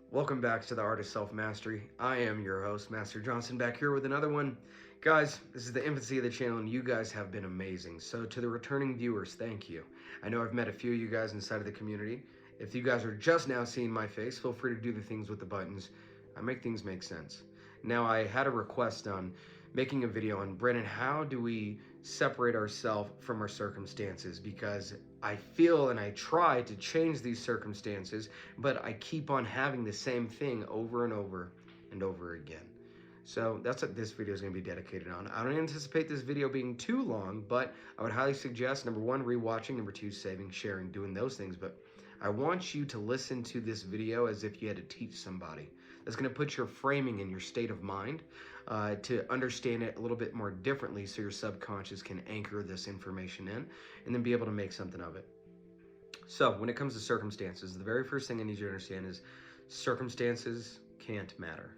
Welcome back to the Art of Self-Mastery. I am your host, Master Johnson, back here with another one. Guys, this is the infancy of the channel, and you guys have been amazing. So to the returning viewers, thank you. I know I've met a few of you guys inside of the community. If you guys are just now seeing my face, feel free to do the things with the buttons. I make things make sense. Now, I had a request on making a video on, Brennan, how do we separate ourselves from our circumstances? Because I feel and I try to change these circumstances, but I keep on having the same thing over and over and over again. So that's what this video is going to be dedicated on. I don't anticipate this video being too long, but I would highly suggest, number one, rewatching, number two, saving, sharing, doing those things. But I want you to listen to this video as if you had to teach somebody. That's going to put your framing in your state of mind to understand it a little bit more differently, so your subconscious can anchor this information in and then be able to make something of it. So when it comes to circumstances, the very first thing I need you to understand is circumstances can't matter.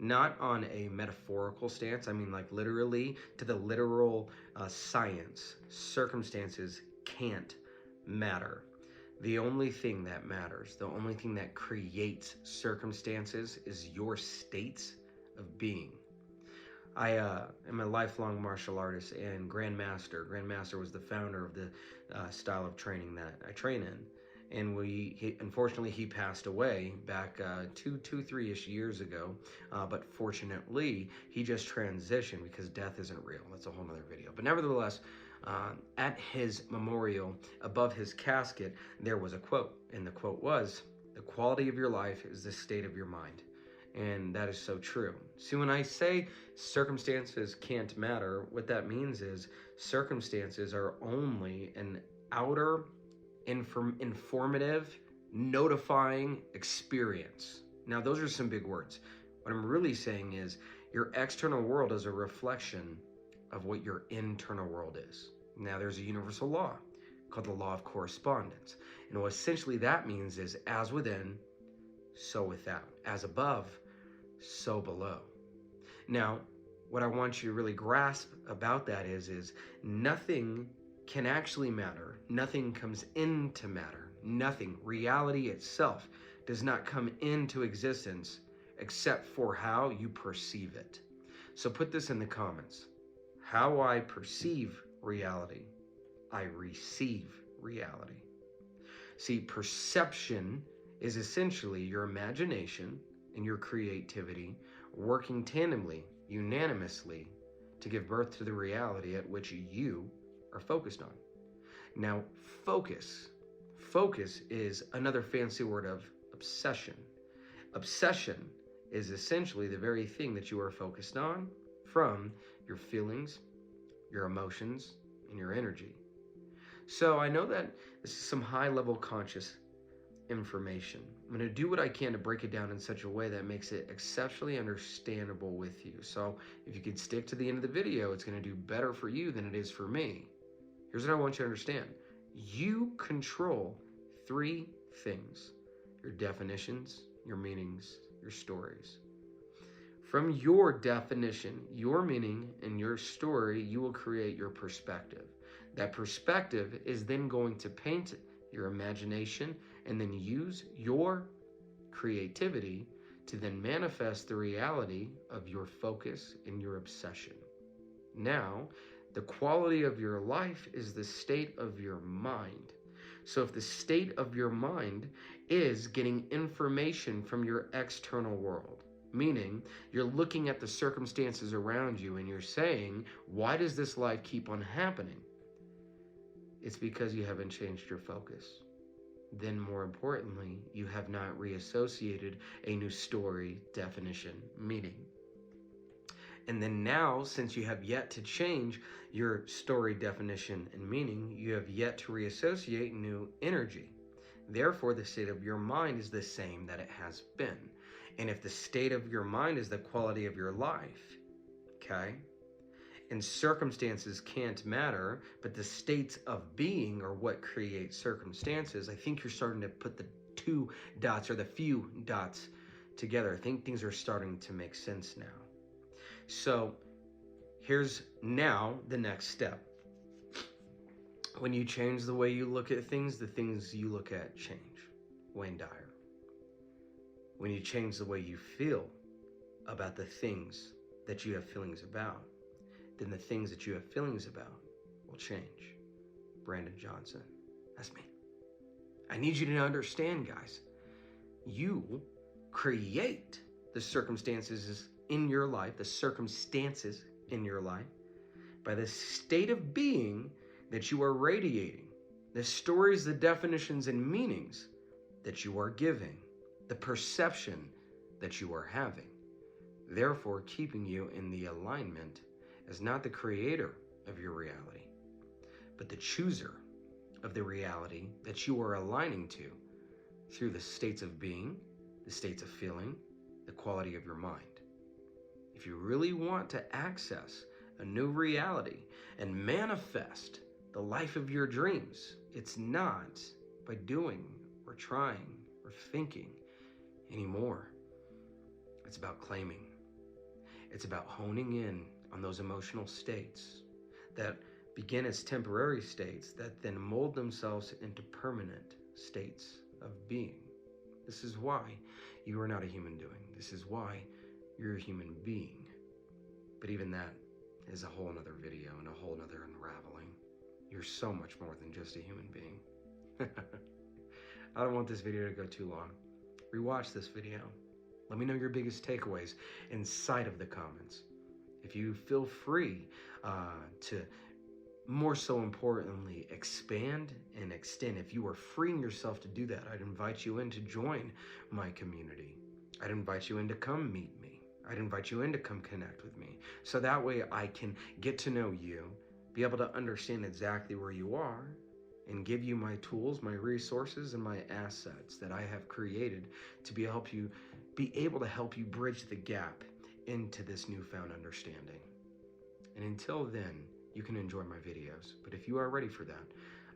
Not on a metaphorical stance, I mean like literally to the literal science. Circumstances can't matter. The only thing that matters, the only thing that creates circumstances is your states of being. I am a lifelong martial artist and Grandmaster. Grandmaster was the founder of the style of training that I train in. And unfortunately, he passed away back 3-ish years ago. But fortunately, he just transitioned because death isn't real. That's a whole nother video. But nevertheless, at his memorial, above his casket, there was a quote. And the quote was, "The quality of your life is the state of your mind." And that is so true. See, when I say circumstances can't matter, what that means is circumstances are only an outer informative, notifying experience. Now, those are some big words. What I'm really saying is your external world is a reflection of what your internal world is. Now, there's a universal law called the Law of Correspondence. And what essentially that means is as within, so without. As above, so below. Now, what I want you to really grasp about that is nothing can actually matter. Nothing comes into matter. Nothing. Reality itself does not come into existence except for how you perceive it. So put this in the comments. How I perceive reality, I receive reality. See, perception is essentially your imagination and your creativity working tandemly, unanimously, to give birth to the reality at which you are focused on. Now, focus is another fancy word of obsession. Obsession is essentially the very thing that you are focused on from your feelings, your emotions, and your energy. So I know that this is some high-level conscious information. I'm going to do what I can to break it down in such a way that makes it exceptionally understandable with you. So if you could stick to the end of the video, it's going to do better for you than it is for me. Here's what I want you to understand. You control three things: your definitions, your meanings, your stories. From your definition, your meaning, and your story, you will create your perspective. That perspective is then going to paint your imagination and then use your creativity to then manifest the reality of your focus and your obsession. Now, the quality of your life is the state of your mind. So if the state of your mind is getting information from your external world, meaning you're looking at the circumstances around you and you're saying, why does this life keep on happening? It's because you haven't changed your focus. Then more importantly, you have not reassociated a new story, definition, meaning. And then now, since you have yet to change your story, definition, and meaning, you have yet to reassociate new energy. Therefore, the state of your mind is the same that it has been. And if the state of your mind is the quality of your life, okay, and circumstances can't matter, but the states of being are what create circumstances, I think you're starting to put the two dots or the few dots together. I think things are starting to make sense now. So here's now the next step. When you change the way you look at things, the things you look at change. Wayne Dyer. When you change the way you feel about the things that you have feelings about, then the things that you have feelings about will change. Brandon Johnson. That's me. I need you to understand, guys. You create the circumstances in your life, by the state of being that you are radiating, the stories, the definitions, and meanings that you are giving, the perception that you are having. Therefore, keeping you in the alignment as not the creator of your reality, but the chooser of the reality that you are aligning to through the states of being, the states of feeling, the quality of your mind. If you really want to access a new reality and manifest the life of your dreams, it's not by doing or trying or thinking anymore. It's about claiming. It's about honing in on those emotional states that begin as temporary states that then mold themselves into permanent states of being. This is why you are not a human doing. This is why you're a human being. But even that is a whole nother video and a whole nother unraveling. You're so much more than just a human being. I don't want this video to go too long. Rewatch this video. Let me know your biggest takeaways inside of the comments. If you feel free to, more so importantly, expand and extend, if you are freeing yourself to do that, I'd invite you in to join my community. I'd invite you in to come meet me. I'd invite you in to come connect with me. So that way I can get to know you, be able to understand exactly where you are, and give you my tools, my resources, and my assets that I have created to be able to help you bridge the gap into this newfound understanding. And until then, you can enjoy my videos. But if you are ready for that,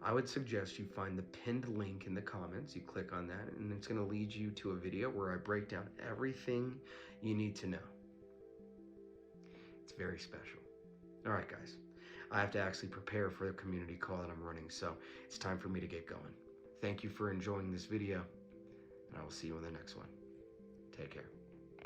I would suggest you find the pinned link in the comments. You click on that, and it's going to lead you to a video where I break down everything you need to know. It's very special. All right, guys. I have to actually prepare for the community call that I'm running, so it's time for me to get going. Thank you for enjoying this video, and I will see you in the next one. Take care.